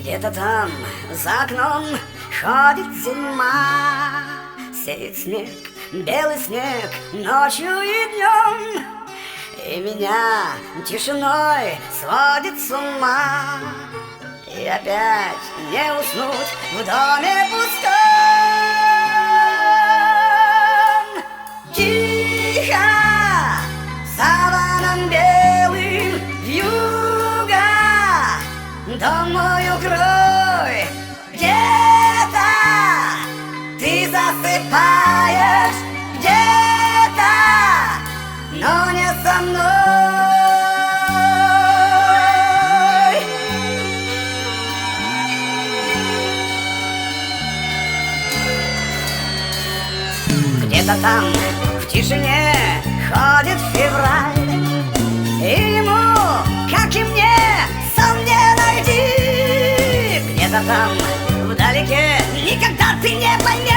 Где-то там за окном ходит зима, сеет снег, белый снег ночью и днем, и меня тишиной сводит с ума. И опять не уснуть в доме пустом. Тихо, саваном белым вьюга, дом мой укрой, где-то ты засыпаешь, где-то, но не со мной. Где-то там в тишине ходит февраль, и ему, как и мне, сон не найти. Где-то там вдалеке никогда ты не поймешь.